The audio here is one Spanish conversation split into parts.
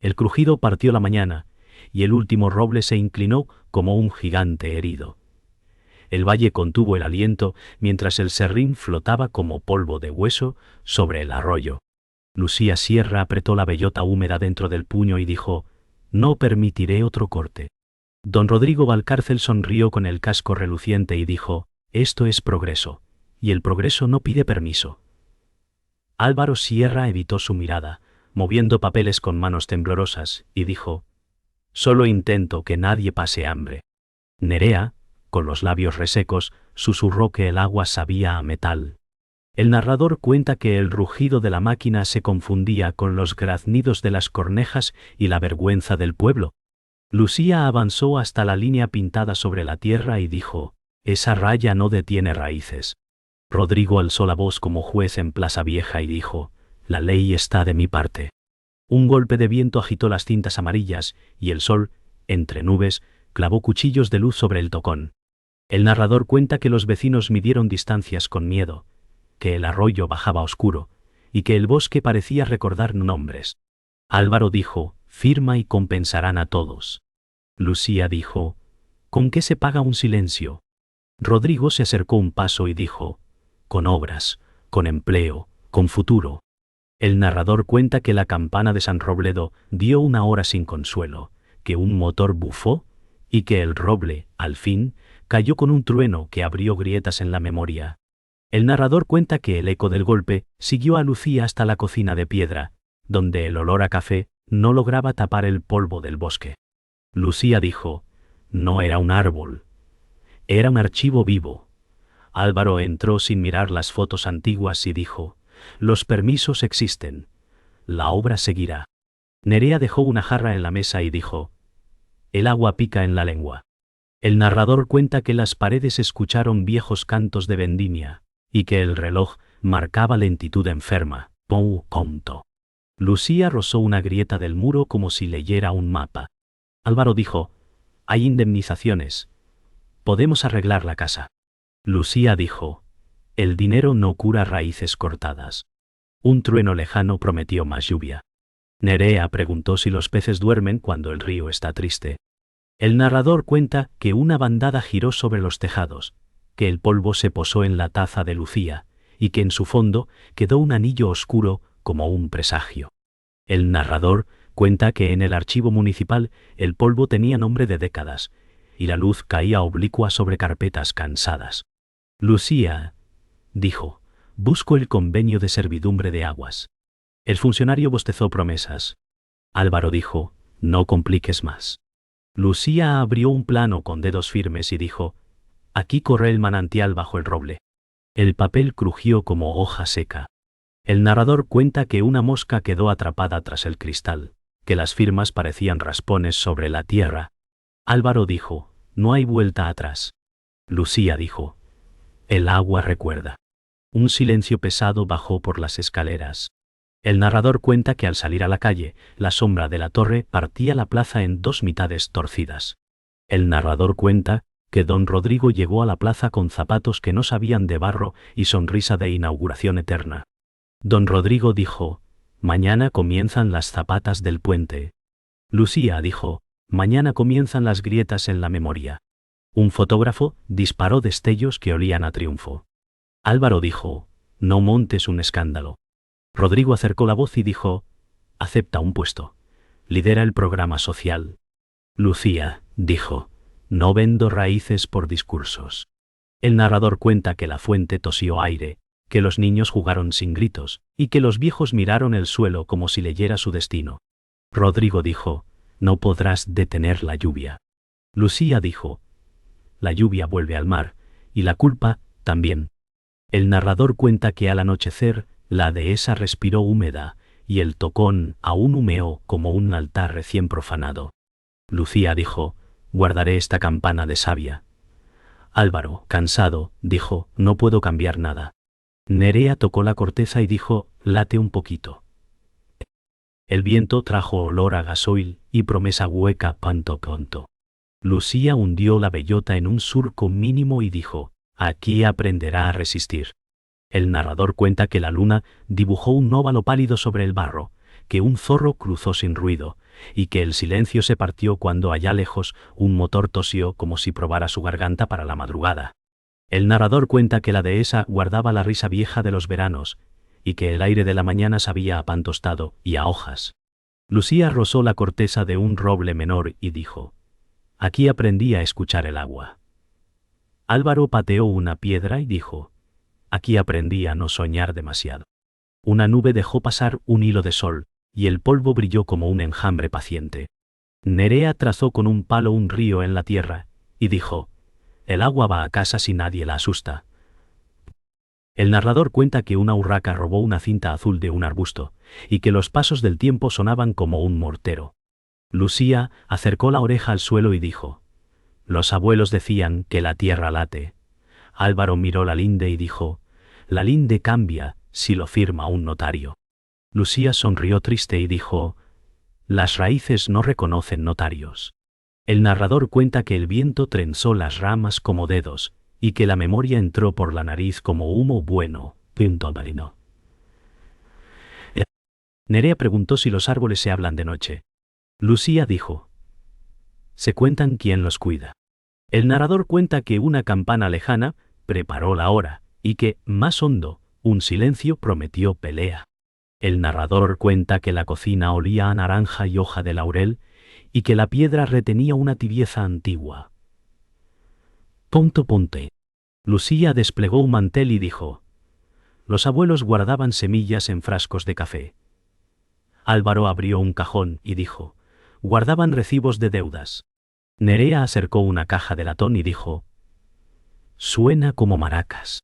El crujido partió la mañana, y el último roble se inclinó como un gigante herido. El valle contuvo el aliento mientras el serrín flotaba como polvo de hueso sobre el arroyo. Lucía Sierra apretó la bellota húmeda dentro del puño y dijo: «No permitiré otro corte». Don Rodrigo Valcárcel sonrió con el casco reluciente y dijo: «Esto es progreso, y el progreso no pide permiso». Álvaro Sierra evitó su mirada, moviendo papeles con manos temblorosas, y dijo: «Solo intento que nadie pase hambre». Nerea, con los labios resecos, susurró que el agua sabía a metal. El narrador cuenta que el rugido de la máquina se confundía con los graznidos de las cornejas y la vergüenza del pueblo. Lucía avanzó hasta la línea pintada sobre la tierra y dijo: «Esa raya no detiene raíces». Rodrigo alzó la voz como juez en Plaza Vieja y dijo: «La ley está de mi parte». Un golpe de viento agitó las cintas amarillas, y el sol, entre nubes, clavó cuchillos de luz sobre el tocón. El narrador cuenta que los vecinos midieron distancias con miedo, que el arroyo bajaba oscuro, y que el bosque parecía recordar nombres. Álvaro dijo: «Firma y compensarán a todos». Lucía dijo: «¿Con qué se paga un silencio?». Rodrigo se acercó un paso y dijo: «Con obras, con empleo, con futuro». El narrador cuenta que la campana de San Robledo dio una hora sin consuelo, que un motor bufó, y que el roble, al fin, cayó con un trueno que abrió grietas en la memoria. El narrador cuenta que el eco del golpe siguió a Lucía hasta la cocina de piedra, donde el olor a café no lograba tapar el polvo del bosque. Lucía dijo: «No era un árbol, era un archivo vivo». Álvaro entró sin mirar las fotos antiguas y dijo: «Los permisos existen. La obra seguirá». Nerea dejó una jarra en la mesa y dijo: «El agua pica en la lengua». El narrador cuenta que las paredes escucharon viejos cantos de vendimia, y que el reloj marcaba lentitud enferma. Pou conto. Lucía rozó una grieta del muro como si leyera un mapa. Álvaro dijo: «Hay indemnizaciones. Podemos arreglar la casa». Lucía dijo: «El dinero no cura raíces cortadas». Un trueno lejano prometió más lluvia. Nerea preguntó si los peces duermen cuando el río está triste. El narrador cuenta que una bandada giró sobre los tejados, que el polvo se posó en la taza de Lucía, y que en su fondo quedó un anillo oscuro como un presagio. El narrador cuenta que en el archivo municipal el polvo tenía nombre de décadas, y la luz caía oblicua sobre carpetas cansadas. Lucía dijo: «Busco el convenio de servidumbre de aguas». El funcionario bostezó promesas. Álvaro dijo: «No compliques más». Lucía abrió un plano con dedos firmes y dijo: «Aquí corre el manantial bajo el roble». El papel crujió como hoja seca. El narrador cuenta que una mosca quedó atrapada tras el cristal, que las firmas parecían raspones sobre la tierra. Álvaro dijo: «No hay vuelta atrás». Lucía dijo: «El agua recuerda». Un silencio pesado bajó por las escaleras. El narrador cuenta que al salir a la calle, la sombra de la torre partía la plaza en dos mitades torcidas. El narrador cuenta que don Rodrigo llegó a la plaza con zapatos que no sabían de barro y sonrisa de inauguración eterna. Don Rodrigo dijo: «Mañana comienzan las zapatas del puente». Lucía dijo: «Mañana comienzan las grietas en la memoria». Un fotógrafo disparó destellos que olían a triunfo. Álvaro dijo: «No montes un escándalo». Rodrigo acercó la voz y dijo: «Acepta un puesto. Lidera el programa social». Lucía dijo: «No vendo raíces por discursos». El narrador cuenta que la fuente tosió aire, que los niños jugaron sin gritos, y que los viejos miraron el suelo como si leyera su destino. Rodrigo dijo: «No podrás detener la lluvia». Lucía dijo: «La lluvia vuelve al mar, y la culpa también». El narrador cuenta que al anochecer, la dehesa respiró húmeda, y el tocón aún humeó como un altar recién profanado. Lucía dijo: «Guardaré esta campana de savia». Álvaro, cansado, dijo: «No puedo cambiar nada». Nerea tocó la corteza y dijo: «Late un poquito». El viento trajo olor a gasoil y promesa hueca panto conto. Lucía hundió la bellota en un surco mínimo y dijo: «Aquí aprenderá a resistir». El narrador cuenta que la luna dibujó un óvalo pálido sobre el barro, que un zorro cruzó sin ruido, y que el silencio se partió cuando allá lejos un motor tosió como si probara su garganta para la madrugada. El narrador cuenta que la dehesa guardaba la risa vieja de los veranos, y que el aire de la mañana sabía a pan tostado y a hojas. Lucía rozó la corteza de un roble menor y dijo: «Aquí aprendí a escuchar el agua». Álvaro pateó una piedra y dijo: «Aquí aprendí a no soñar demasiado». Una nube dejó pasar un hilo de sol, y el polvo brilló como un enjambre paciente. Nerea trazó con un palo un río en la tierra, y dijo: «El agua va a casa si nadie la asusta». El narrador cuenta que una urraca robó una cinta azul de un arbusto, y que los pasos del tiempo sonaban como un mortero. Lucía acercó la oreja al suelo y dijo: «Los abuelos decían que la tierra late». Álvaro miró la linde y dijo: «La linde cambia si lo firma un notario». Lucía sonrió triste y dijo: «Las raíces no reconocen notarios». El narrador cuenta que el viento trenzó las ramas como dedos, y que la memoria entró por la nariz como humo bueno. Pinto marino. Nerea preguntó si los árboles se hablan de noche. Lucía dijo: «Se cuentan quién los cuida». El narrador cuenta que una campana lejana preparó la hora, y que, más hondo, un silencio prometió pelea. El narrador cuenta que la cocina olía a naranja y hoja de laurel, y que la piedra retenía una tibieza antigua. Ponte. Lucía desplegó un mantel y dijo: «Los abuelos guardaban semillas en frascos de café». Álvaro abrió un cajón y dijo: «Guardaban recibos de deudas». Nerea acercó una caja de latón y dijo: «Suena como maracas».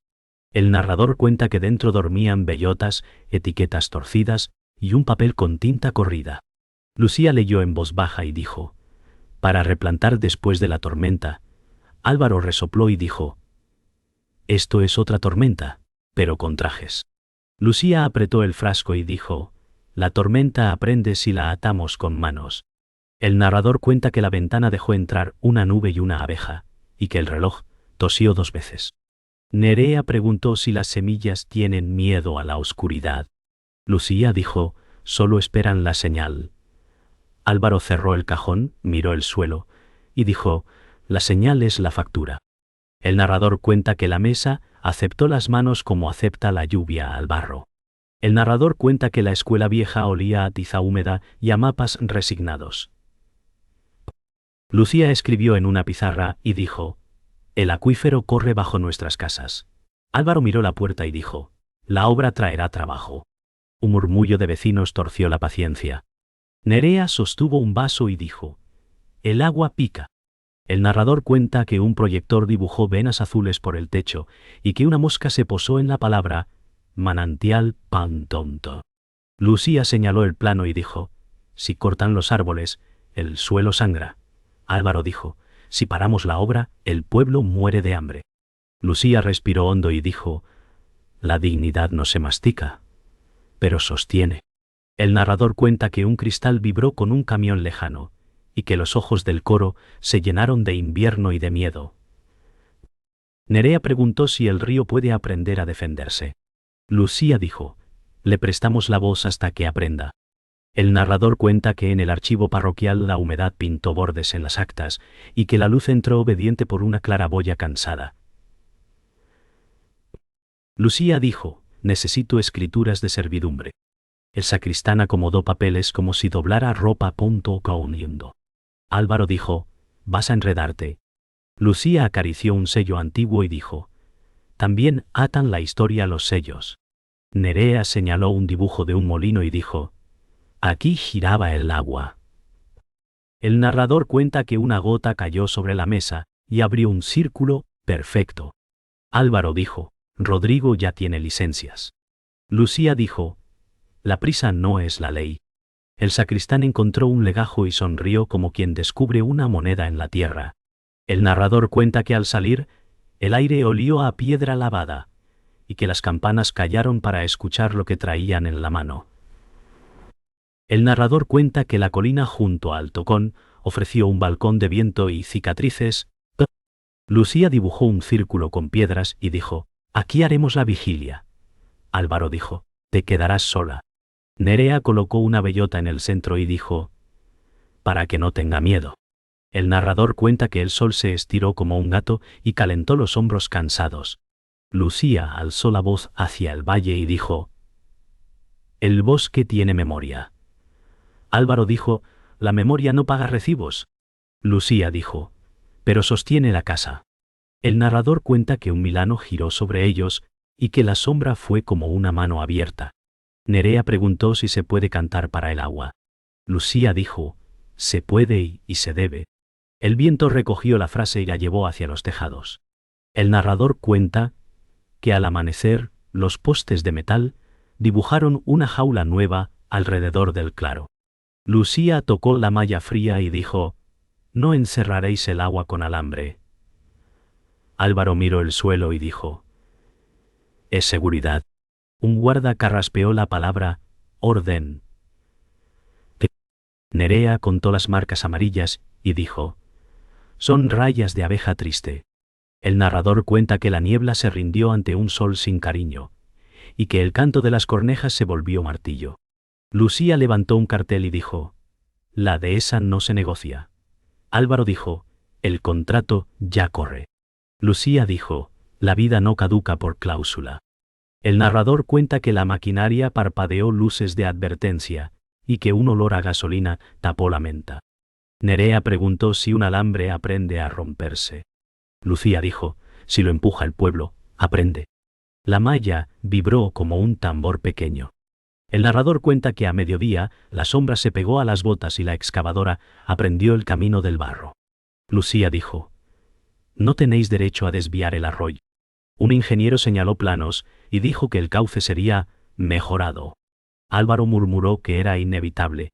El narrador cuenta que dentro dormían bellotas, etiquetas torcidas y un papel con tinta corrida. Lucía leyó en voz baja y dijo: «Para replantar después de la tormenta». Álvaro resopló y dijo: «Esto es otra tormenta, pero con trajes». Lucía apretó el frasco y dijo: «La tormenta aprende si la atamos con manos». El narrador cuenta que la ventana dejó entrar una nube y una abeja, y que el reloj tosió 2 veces. Nerea preguntó si las semillas tienen miedo a la oscuridad. Lucía dijo: «Solo esperan la señal». Álvaro cerró el cajón, miró el suelo, y dijo: «La señal es la factura». El narrador cuenta que la mesa aceptó las manos como acepta la lluvia al barro. El narrador cuenta que la escuela vieja olía a tiza húmeda y a mapas resignados. Lucía escribió en una pizarra y dijo: «El acuífero corre bajo nuestras casas». Álvaro miró la puerta y dijo: «La obra traerá trabajo». Un murmullo de vecinos torció la paciencia. Nerea sostuvo un vaso y dijo: «El agua pica». El narrador cuenta que un proyector dibujó venas azules por el techo y que una mosca se posó en la palabra manantial pan tonto. Lucía señaló el plano y dijo: «Si cortan los árboles, el suelo sangra». Álvaro dijo: «Si paramos la obra, el pueblo muere de hambre». Lucía respiró hondo y dijo: «La dignidad no se mastica, pero sostiene». El narrador cuenta que un cristal vibró con un camión lejano, y que los ojos del coro se llenaron de invierno y de miedo. Nerea preguntó si el río puede aprender a defenderse. Lucía dijo: «Le prestamos la voz hasta que aprenda». El narrador cuenta que en el archivo parroquial la humedad pintó bordes en las actas, y que la luz entró obediente por una claraboya cansada. Lucía dijo: «Necesito escrituras de servidumbre». El sacristán acomodó papeles como si doblara ropa uniendo. Álvaro dijo: «Vas a enredarte». Lucía acarició un sello antiguo y dijo: «También atan la historia los sellos». Nerea señaló un dibujo de un molino y dijo: «Aquí giraba el agua». El narrador cuenta que una gota cayó sobre la mesa y abrió un círculo perfecto. Álvaro dijo: «Rodrigo ya tiene licencias». Lucía dijo: «La prisa no es la ley». El sacristán encontró un legajo y sonrió como quien descubre una moneda en la tierra. El narrador cuenta que al salir, el aire olió a piedra lavada, y que las campanas callaron para escuchar lo que traían en la mano. El narrador cuenta que la colina junto al Tocón ofreció un balcón de viento y cicatrices. Lucía dibujó un círculo con piedras y dijo: «Aquí haremos la vigilia». Álvaro dijo: «Te quedarás sola». Nerea colocó una bellota en el centro y dijo: para que no tenga miedo. El narrador cuenta que el sol se estiró como un gato y calentó los hombros cansados. Lucía alzó la voz hacia el valle y dijo: «El bosque tiene memoria». Álvaro dijo: «La memoria no paga recibos». Lucía dijo: «Pero sostiene la casa». El narrador cuenta que un milano giró sobre ellos y que la sombra fue como una mano abierta. Nerea preguntó si se puede cantar para el agua. Lucía dijo: «Se puede y se debe». El viento recogió la frase y la llevó hacia los tejados. El narrador cuenta que al amanecer los postes de metal dibujaron una jaula nueva alrededor del claro. Lucía tocó la malla fría y dijo: «No encerraréis el agua con alambre». Álvaro miró el suelo y dijo: «Es seguridad». Un guarda carraspeó la palabra «orden». Nerea contó las marcas amarillas y dijo: «Son rayas de abeja triste». El narrador cuenta que la niebla se rindió ante un sol sin cariño, y que el canto de las cornejas se volvió martillo. Lucía levantó un cartel y dijo: «La dehesa no se negocia». Álvaro dijo: «El contrato ya corre». Lucía dijo: «La vida no caduca por cláusula». El narrador cuenta que la maquinaria parpadeó luces de advertencia, y que un olor a gasolina tapó la menta. Nerea preguntó si un alambre aprende a romperse. Lucía dijo: «Si lo empuja el pueblo, aprende». La malla vibró como un tambor pequeño. El narrador cuenta que a mediodía la sombra se pegó a las botas y la excavadora aprendió el camino del barro. Lucía dijo: «No tenéis derecho a desviar el arroyo». Un ingeniero señaló planos y dijo que el cauce sería mejorado. Álvaro murmuró que era inevitable.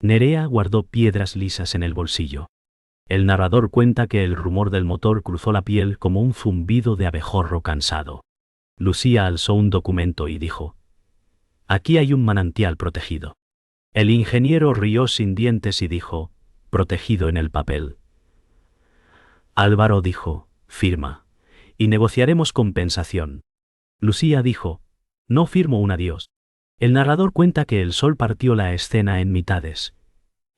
Nerea guardó piedras lisas en el bolsillo. El narrador cuenta que el rumor del motor cruzó la piel como un zumbido de abejorro cansado. Lucía alzó un documento y dijo: «Aquí hay un manantial protegido». El ingeniero rió sin dientes y dijo: «Protegido en el papel». Álvaro dijo: «Firma, y negociaremos compensación». Lucía dijo: «No firmo un adiós». El narrador cuenta que el sol partió la escena en mitades,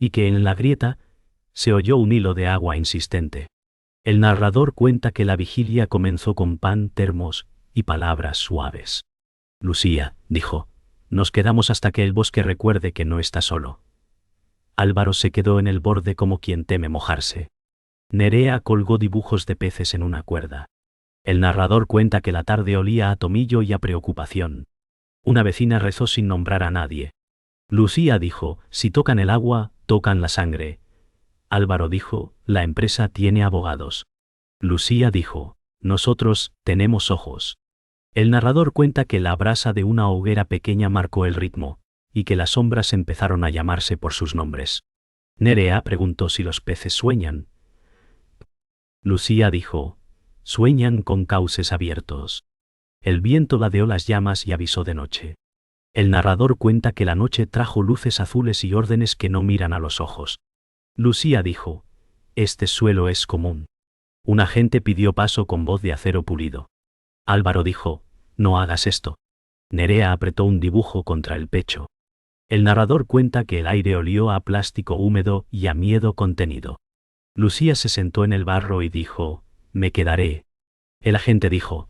y que en la grieta se oyó un hilo de agua insistente. El narrador cuenta que la vigilia comenzó con pan, termos y palabras suaves. Lucía dijo: «Nos quedamos hasta que el bosque recuerde que no está solo». Álvaro se quedó en el borde como quien teme mojarse. Nerea colgó dibujos de peces en una cuerda. El narrador cuenta que la tarde olía a tomillo y a preocupación. Una vecina rezó sin nombrar a nadie. Lucía dijo: «Si tocan el agua, tocan la sangre». Álvaro dijo: «La empresa tiene abogados». Lucía dijo: «Nosotros tenemos ojos». El narrador cuenta que la brasa de una hoguera pequeña marcó el ritmo, y que las sombras empezaron a llamarse por sus nombres. Nerea preguntó si los peces sueñan. Lucía dijo: «Sueñan con cauces abiertos». El viento ladeó las llamas y avisó de noche. El narrador cuenta que la noche trajo luces azules y órdenes que no miran a los ojos. Lucía dijo: «Este suelo es común». Un agente pidió paso con voz de acero pulido. Álvaro dijo: «No hagas esto». Nerea apretó un dibujo contra el pecho. El narrador cuenta que el aire olió a plástico húmedo y a miedo contenido. Lucía se sentó en el barro y dijo: «Me quedaré». El agente dijo: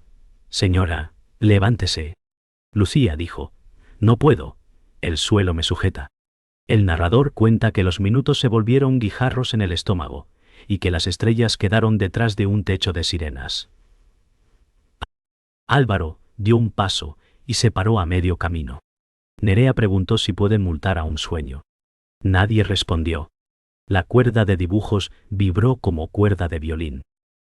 «Señora, levántese». Lucía dijo: «No puedo, el suelo me sujeta». El narrador cuenta que los minutos se volvieron guijarros en el estómago, y que las estrellas quedaron detrás de un techo de sirenas. Álvaro dio un paso y se paró a medio camino. Nerea preguntó si pueden multar a un sueño. Nadie respondió. La cuerda de dibujos vibró como cuerda de violín.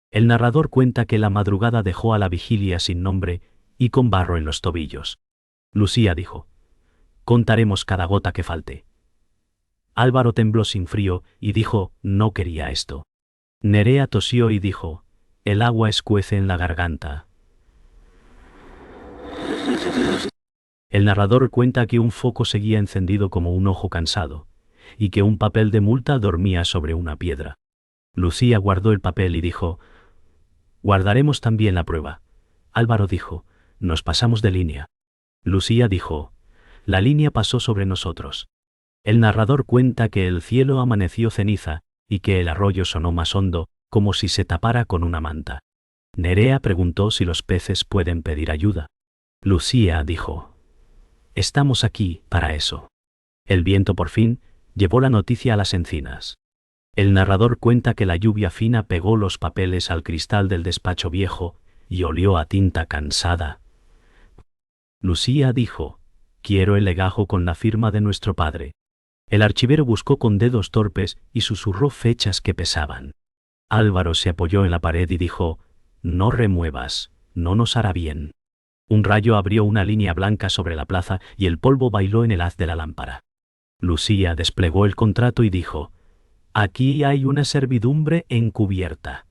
El narrador cuenta que la madrugada dejó a la vigilia sin nombre y con barro en los tobillos. Lucía dijo: «Contaremos cada gota que falte». Álvaro tembló sin frío y dijo: «No quería esto». Nerea tosió y dijo: «El agua escuece en la garganta». El narrador cuenta que un foco seguía encendido como un ojo cansado, y que un papel de multa dormía sobre una piedra. Lucía guardó el papel y dijo: «Guardaremos también la prueba». Álvaro dijo: «Nos pasamos de línea». Lucía dijo: «La línea pasó sobre nosotros». El narrador cuenta que el cielo amaneció ceniza y que el arroyo sonó más hondo, como si se tapara con una manta. Nerea preguntó si los peces pueden pedir ayuda. Lucía dijo: «Estamos aquí para eso». El viento por fin llevó la noticia a las encinas. El narrador cuenta que la lluvia fina pegó los papeles al cristal del despacho viejo y olió a tinta cansada. Lucía dijo: «Quiero el legajo con la firma de nuestro padre». El archivero buscó con dedos torpes y susurró fechas que pesaban. Álvaro se apoyó en la pared y dijo: «No remuevas, no nos hará bien». Un rayo abrió una línea blanca sobre la plaza y el polvo bailó en el haz de la lámpara. Lucía desplegó el contrato y dijo: «Aquí hay una servidumbre encubierta».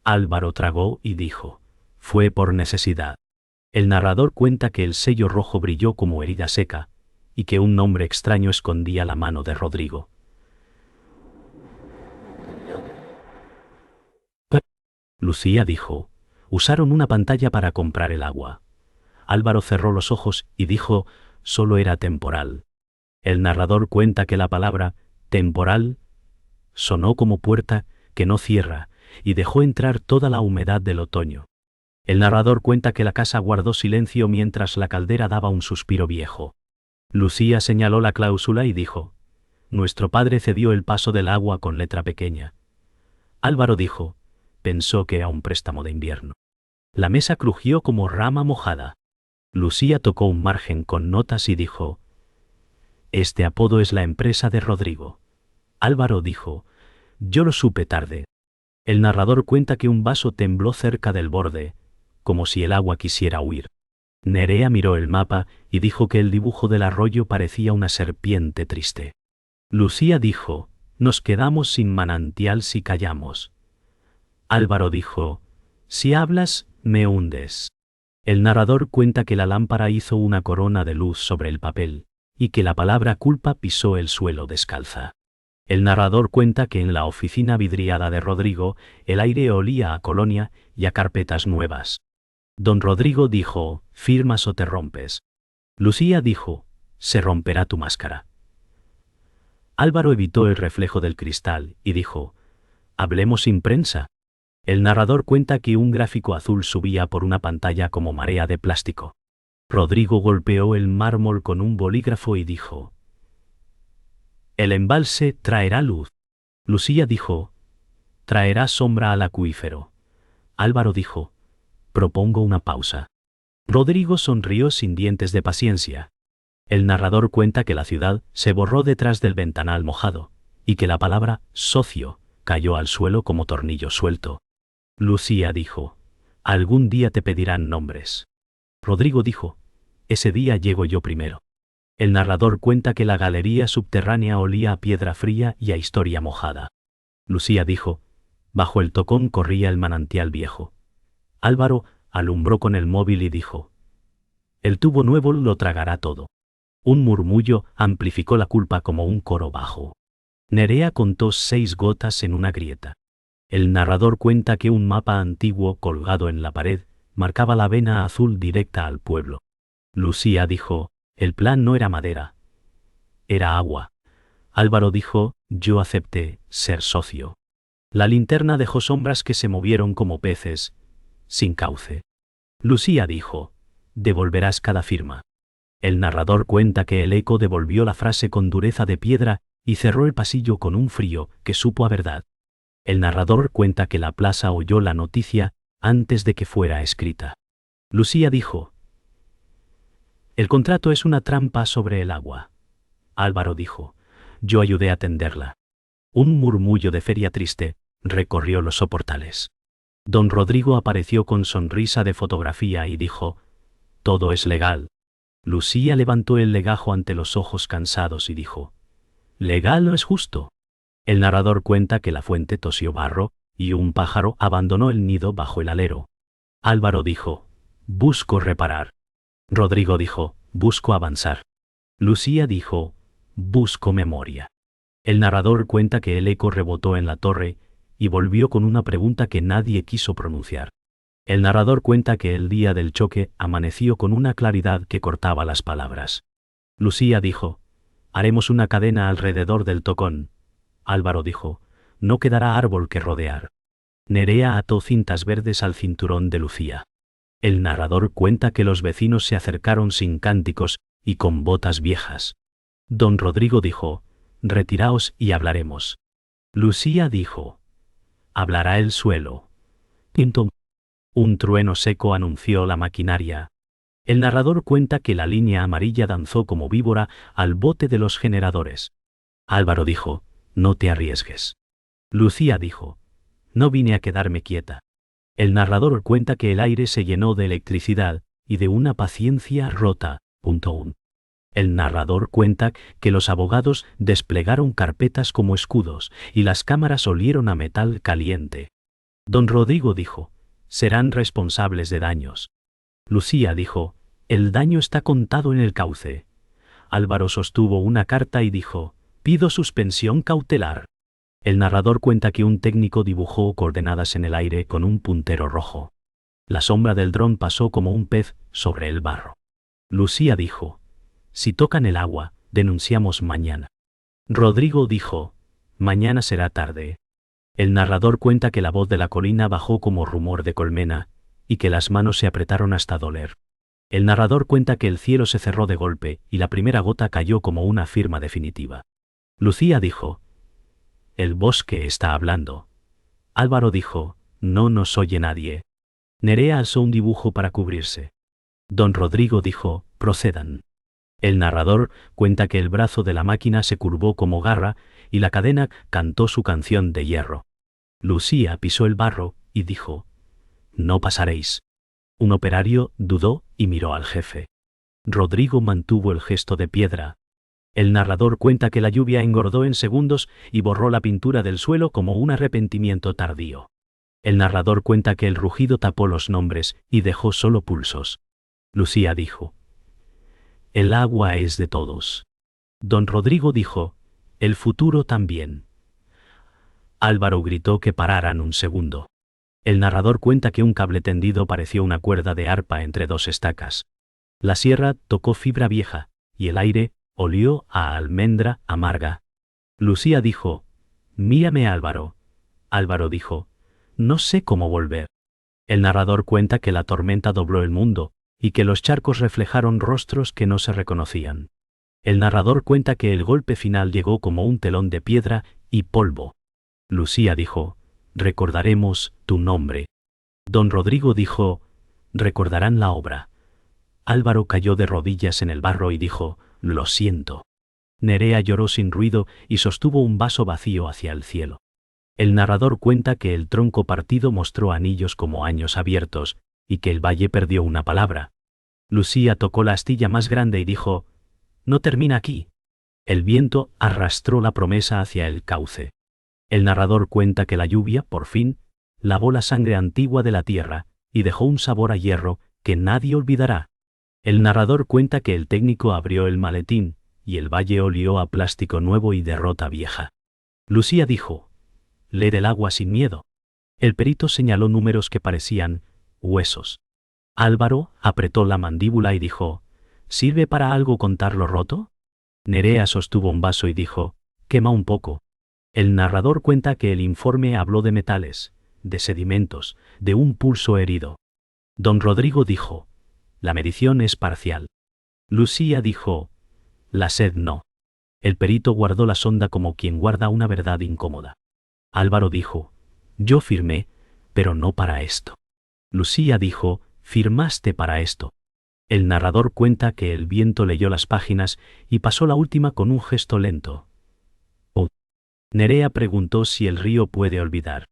Álvaro tragó y dijo: «Fue por necesidad». El narrador cuenta que el sello rojo brilló como herida seca y que un nombre extraño escondía la mano de Rodrigo. Lucía dijo: «Usaron una pantalla para comprar el agua». Álvaro cerró los ojos y dijo: «Solo era temporal». El narrador cuenta que la palabra temporal sonó como puerta que no cierra y dejó entrar toda la humedad del otoño. El narrador cuenta que la casa guardó silencio mientras la caldera daba un suspiro viejo. Lucía señaló la cláusula y dijo: «Nuestro padre cedió el paso del agua con letra pequeña». Álvaro dijo: «Pensó que era un préstamo de invierno». La mesa crujió como rama mojada. Lucía tocó un margen con notas y dijo: «Este apodo es la empresa de Rodrigo». Álvaro dijo: «Yo lo supe tarde». El narrador cuenta que un vaso tembló cerca del borde, como si el agua quisiera huir. Nerea miró el mapa y dijo que el dibujo del arroyo parecía una serpiente triste. Lucía dijo: «Nos quedamos sin manantial si callamos». Álvaro dijo: «Si hablas, me hundes». El narrador cuenta que la lámpara hizo una corona de luz sobre el papel y que la palabra culpa pisó el suelo descalza. El narrador cuenta que en la oficina vidriada de Rodrigo el aire olía a colonia y a carpetas nuevas. Don Rodrigo dijo: «¿Firmas o te rompes?». Lucía dijo: «Se romperá tu máscara». Álvaro evitó el reflejo del cristal y dijo: «Hablemos sin prensa». El narrador cuenta que un gráfico azul subía por una pantalla como marea de plástico. Rodrigo golpeó el mármol con un bolígrafo y dijo: «El embalse traerá luz». Lucía dijo: «Traerá sombra al acuífero». Álvaro dijo: «Propongo una pausa». Rodrigo sonrió sin dientes de paciencia. El narrador cuenta que la ciudad se borró detrás del ventanal mojado y que la palabra socio cayó al suelo como tornillo suelto. Lucía dijo: «Algún día te pedirán nombres». Rodrigo dijo: «Ese día llego yo primero». El narrador cuenta que la galería subterránea olía a piedra fría y a historia mojada. Lucía dijo: «Bajo el tocón corría el manantial viejo». Álvaro alumbró con el móvil y dijo: «El tubo nuevo lo tragará todo». Un murmullo amplificó la culpa como un coro bajo. Nerea contó 6 gotas en una grieta. El narrador cuenta que un mapa antiguo colgado en la pared marcaba la vena azul directa al pueblo. Lucía dijo: «El plan no era madera, era agua». Álvaro dijo: «Yo acepté ser socio». La linterna dejó sombras que se movieron como peces, sin cauce. Lucía dijo: «Devolverás cada firma». El narrador cuenta que el eco devolvió la frase con dureza de piedra y cerró el pasillo con un frío que supo a verdad. El narrador cuenta que la plaza oyó la noticia antes de que fuera escrita. Lucía dijo: «El contrato es una trampa sobre el agua». Álvaro dijo: «Yo ayudé a tenderla». Un murmullo de feria triste recorrió los soportales. Don Rodrigo apareció con sonrisa de fotografía y dijo: «Todo es legal». Lucía levantó el legajo ante los ojos cansados y dijo: «¿Legal o es justo?». El narrador cuenta que la fuente tosió barro y un pájaro abandonó el nido bajo el alero. Álvaro dijo: «Busco reparar». Rodrigo dijo: «Busco avanzar». Lucía dijo: «Busco memoria». El narrador cuenta que el eco rebotó en la torre y volvió con una pregunta que nadie quiso pronunciar. El narrador cuenta que el día del choque amaneció con una claridad que cortaba las palabras. Lucía dijo: Haremos una cadena alrededor del tocón. Álvaro dijo, no quedará árbol que rodear. Nerea ató cintas verdes al cinturón de Lucía. El narrador cuenta que los vecinos se acercaron sin cánticos y con botas viejas. Don Rodrigo dijo, retiraos y hablaremos. Lucía dijo, hablará el suelo. Tinto. Un trueno seco anunció la maquinaria. El narrador cuenta que la línea amarilla danzó como víbora al bote de los generadores. Álvaro dijo, no te arriesgues. Lucía dijo, no vine a quedarme quieta. El narrador cuenta que el aire se llenó de electricidad y de una paciencia rota. El narrador cuenta que los abogados desplegaron carpetas como escudos y las cámaras olieron a metal caliente. Don Rodrigo dijo, serán responsables de daños. Lucía dijo, el daño está contado en el cauce. Álvaro sostuvo una carta y dijo, pido suspensión cautelar. El narrador cuenta que un técnico dibujó coordenadas en el aire con un puntero rojo. La sombra del dron pasó como un pez sobre el barro. Lucía dijo, si tocan el agua, denunciamos mañana. Rodrigo dijo, mañana será tarde. El narrador cuenta que la voz de la colina bajó como rumor de colmena, y que las manos se apretaron hasta doler. El narrador cuenta que el cielo se cerró de golpe y la primera gota cayó como una firma definitiva. Lucía dijo, el bosque está hablando. Álvaro dijo, no nos oye nadie. Nerea alzó un dibujo para cubrirse. Don Rodrigo dijo, procedan. El narrador cuenta que el brazo de la máquina se curvó como garra y la cadena cantó su canción de hierro. Lucía pisó el barro y dijo, no pasaréis. Un operario dudó y miró al jefe. Rodrigo mantuvo el gesto de piedra. El narrador cuenta que la lluvia engordó en segundos y borró la pintura del suelo como un arrepentimiento tardío. El narrador cuenta que el rugido tapó los nombres y dejó solo pulsos. Lucía dijo, el agua es de todos. Don Rodrigo dijo, el futuro también. Álvaro gritó que pararan un segundo. El narrador cuenta que un cable tendido pareció una cuerda de arpa entre dos estacas. La sierra tocó fibra vieja, y el aire olió a almendra amarga. Lucía dijo, mírame Álvaro. Álvaro dijo, no sé cómo volver. El narrador cuenta que la tormenta dobló el mundo, y que los charcos reflejaron rostros que no se reconocían. El narrador cuenta que el golpe final llegó como un telón de piedra y polvo. Lucía dijo, recordaremos tu nombre. Don Rodrigo dijo, recordarán la obra. Álvaro cayó de rodillas en el barro y dijo, lo siento. Nerea lloró sin ruido y sostuvo un vaso vacío hacia el cielo. El narrador cuenta que el tronco partido mostró anillos como años abiertos, y que el valle perdió una palabra. Lucía tocó la astilla más grande y dijo, no termina aquí. El viento arrastró la promesa hacia el cauce. El narrador cuenta que la lluvia, por fin, lavó la sangre antigua de la tierra y dejó un sabor a hierro que nadie olvidará. El narrador cuenta que el técnico abrió el maletín y el valle olió a plástico nuevo y derrota vieja. Lucía dijo, lee del agua sin miedo. El perito señaló números que parecían huesos. Álvaro apretó la mandíbula y dijo, ¿sirve para algo contar lo roto? Nerea sostuvo un vaso y dijo, quema un poco. El narrador cuenta que el informe habló de metales, de sedimentos, de un pulso herido. Don Rodrigo dijo, la medición es parcial. Lucía dijo, la sed no. El perito guardó la sonda como quien guarda una verdad incómoda. Álvaro dijo, yo firmé, pero no para esto. Lucía dijo, firmaste para esto. El narrador cuenta que el viento leyó las páginas y pasó la última con un gesto lento. Oh. Nerea preguntó si el río puede olvidar.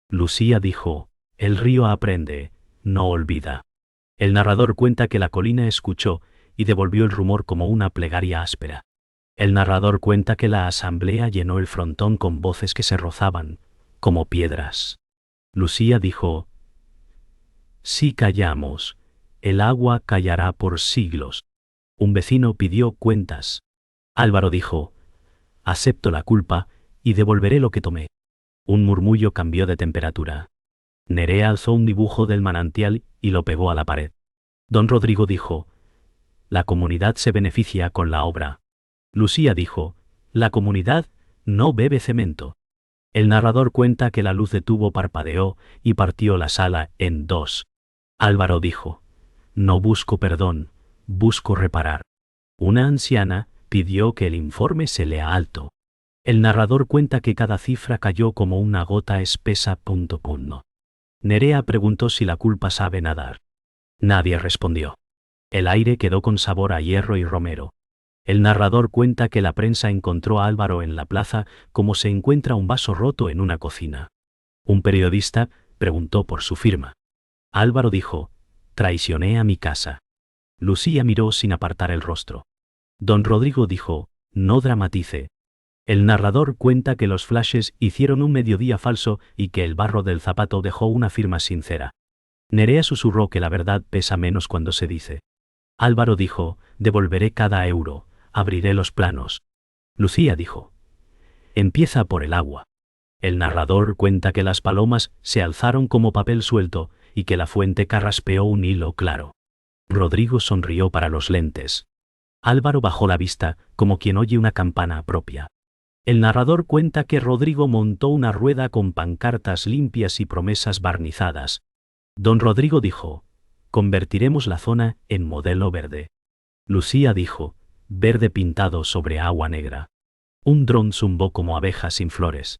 Lucía dijo, el río aprende, no olvida. El narrador cuenta que la colina escuchó y devolvió el rumor como una plegaria áspera. El narrador cuenta que la asamblea llenó el frontón con voces que se rozaban, como piedras. Lucía dijo, si callamos, el agua callará por siglos. Un vecino pidió cuentas. Álvaro dijo, acepto la culpa y devolveré lo que tomé. Un murmullo cambió de temperatura. Nerea alzó un dibujo del manantial y lo pegó a la pared. Don Rodrigo dijo, la comunidad se beneficia con la obra. Lucía dijo, la comunidad no bebe cemento. El narrador cuenta que la luz de tubo parpadeó y partió la sala en dos. Álvaro dijo, no busco perdón, busco reparar. Una anciana pidió que el informe se lea alto. El narrador cuenta que cada cifra cayó como una gota espesa. Nerea preguntó si la culpa sabe nadar. Nadie respondió. El aire quedó con sabor a hierro y romero. El narrador cuenta que la prensa encontró a Álvaro en la plaza como se encuentra un vaso roto en una cocina. Un periodista preguntó por su firma. Álvaro dijo, traicioné a mi casa. Lucía miró sin apartar el rostro. Don Rodrigo dijo, no dramatice. El narrador cuenta que los flashes hicieron un mediodía falso y que el barro del zapato dejó una firma sincera. Nerea susurró que la verdad pesa menos cuando se dice. Álvaro dijo, devolveré cada euro, abriré los planos. Lucía dijo, empieza por el agua. El narrador cuenta que las palomas se alzaron como papel suelto y que la fuente carraspeó un hilo claro. Rodrigo sonrió para los lentes. Álvaro bajó la vista como quien oye una campana propia. El narrador cuenta que Rodrigo montó una rueda con pancartas limpias y promesas barnizadas. Don Rodrigo dijo, convertiremos la zona en modelo verde. Lucía dijo, verde pintado sobre agua negra. Un dron zumbó como abeja sin flores.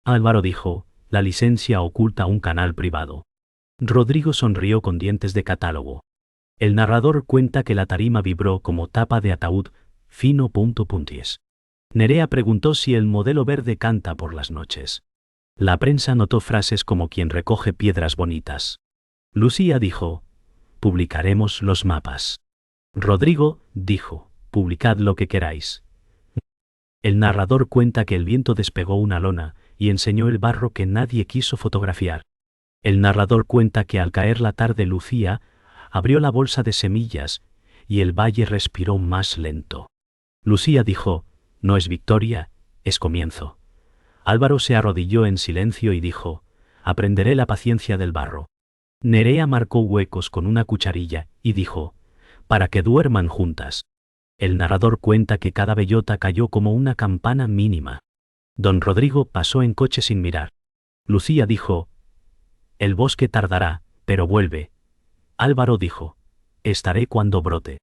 Álvaro dijo, la licencia oculta un canal privado. Rodrigo sonrió con dientes de catálogo. El narrador cuenta que la tarima vibró como tapa de ataúd, fino. Nerea preguntó si el modelo verde canta por las noches. La prensa notó frases como quien recoge piedras bonitas. Lucía dijo, publicaremos los mapas. Rodrigo dijo, publicad lo que queráis. El narrador cuenta que el viento despegó una lona y enseñó el barro que nadie quiso fotografiar. El narrador cuenta que al caer la tarde Lucía abrió la bolsa de semillas y el valle respiró más lento. Lucía dijo, no es victoria, es comienzo. Álvaro se arrodilló en silencio y dijo, aprenderé la paciencia del barro. Nerea marcó huecos con una cucharilla y dijo, para que duerman juntas. El narrador cuenta que cada bellota cayó como una campana mínima. Don Rodrigo pasó en coche sin mirar. Lucía dijo, el bosque tardará, pero vuelve. Álvaro dijo, estaré cuando brote.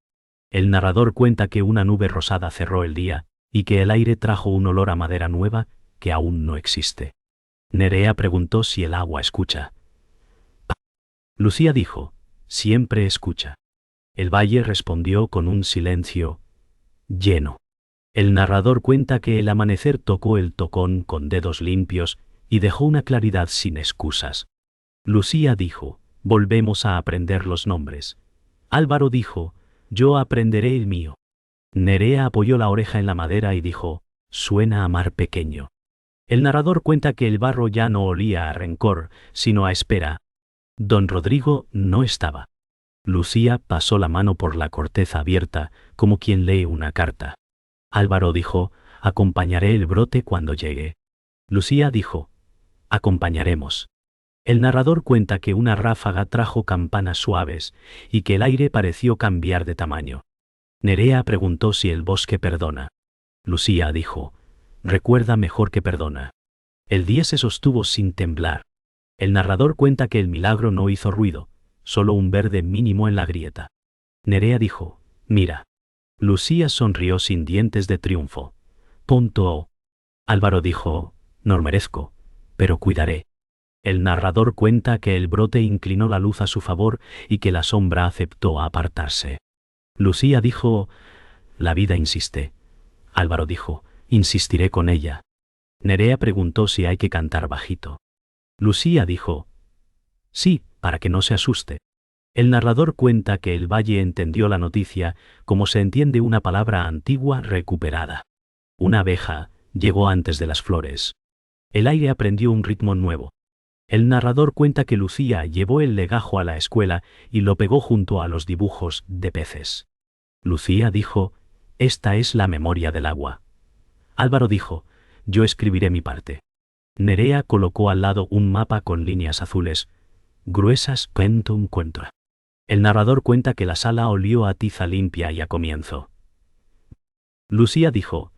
El narrador cuenta que una nube rosada cerró el día y que el aire trajo un olor a madera nueva que aún no existe. Nerea preguntó si el agua escucha. Lucía dijo, siempre escucha. El valle respondió con un silencio lleno. El narrador cuenta que el amanecer tocó el tocón con dedos limpios y dejó una claridad sin excusas. Lucía dijo, volvemos a aprender los nombres. Álvaro dijo, yo aprenderé el mío. Nerea apoyó la oreja en la madera y dijo, suena a mar pequeño. El narrador cuenta que el barro ya no olía a rencor, sino a espera. Don Rodrigo no estaba. Lucía pasó la mano por la corteza abierta, como quien lee una carta. Álvaro dijo, acompañaré el brote cuando llegue. Lucía dijo, acompañaremos. El narrador cuenta que una ráfaga trajo campanas suaves y que el aire pareció cambiar de tamaño. Nerea preguntó si el bosque perdona. Lucía dijo, recuerda mejor que perdona. El día se sostuvo sin temblar. El narrador cuenta que el milagro no hizo ruido, solo un verde mínimo en la grieta. Nerea dijo, mira. Lucía sonrió sin dientes de triunfo. Punto. Álvaro dijo, no merezco, pero cuidaré. El narrador cuenta que el brote inclinó la luz a su favor y que la sombra aceptó apartarse. Lucía dijo, la vida insiste. Álvaro dijo, insistiré con ella. Nerea preguntó si hay que cantar bajito. Lucía dijo, sí, para que no se asuste. El narrador cuenta que el valle entendió la noticia como se entiende una palabra antigua recuperada. Una abeja llegó antes de las flores. El aire aprendió un ritmo nuevo. El narrador cuenta que Lucía llevó el legajo a la escuela y lo pegó junto a los dibujos de peces. Lucía dijo, esta es la memoria del agua. Álvaro dijo, yo escribiré mi parte. Nerea colocó al lado un mapa con líneas azules, gruesas, cuento un cuento. El narrador cuenta que la sala olió a tiza limpia y a comienzo. Lucía dijo,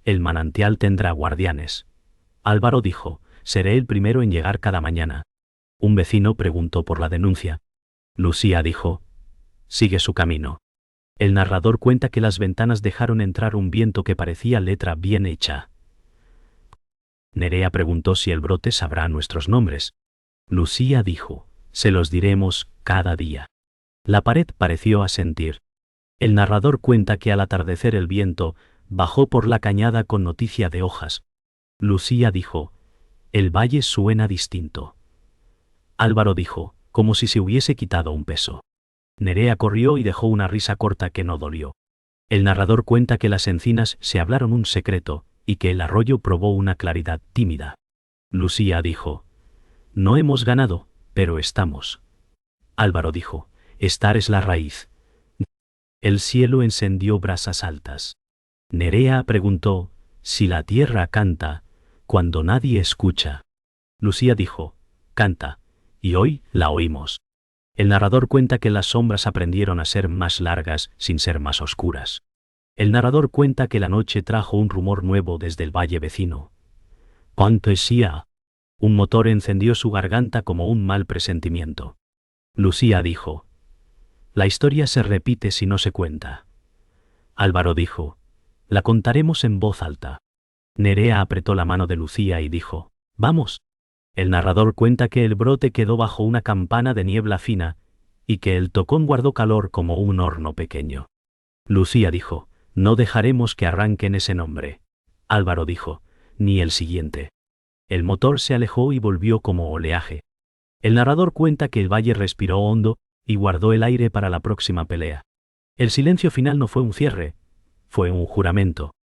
el manantial tendrá guardianes. Álvaro dijo, seré el primero en llegar cada mañana. Un vecino preguntó por la denuncia. Lucía dijo, sigue su camino. El narrador cuenta que las ventanas dejaron entrar un viento que parecía letra bien hecha. Nerea preguntó si el brote sabrá nuestros nombres. Lucía dijo, se los diremos cada día. La pared pareció asentir. El narrador cuenta que al atardecer el viento bajó por la cañada con noticia de hojas. Lucía dijo, el valle suena distinto. Álvaro dijo, como si se hubiese quitado un peso. Nerea corrió y dejó una risa corta que no dolió. El narrador cuenta que las encinas se hablaron un secreto y que el arroyo probó una claridad tímida. Lucía dijo, no hemos ganado, pero estamos. Álvaro dijo, estar es la raíz. El cielo encendió brasas altas. Nerea preguntó, si la tierra canta, cuando nadie escucha. Lucía dijo, canta, y hoy la oímos. El narrador cuenta que las sombras aprendieron a ser más largas sin ser más oscuras. El narrador cuenta que la noche trajo un rumor nuevo desde el valle vecino. Pontesía. Un motor encendió su garganta como un mal presentimiento. Lucía dijo, la historia se repite si no se cuenta. Álvaro dijo, la contaremos en voz alta. Nerea apretó la mano de Lucía y dijo, vamos. El narrador cuenta que el brote quedó bajo una campana de niebla fina y que el tocón guardó calor como un horno pequeño. Lucía dijo, no dejaremos que arranquen ese nombre. Álvaro dijo, ni el siguiente. El motor se alejó y volvió como oleaje. El narrador cuenta que el valle respiró hondo y guardó el aire para la próxima pelea. El silencio final no fue un cierre, fue un juramento.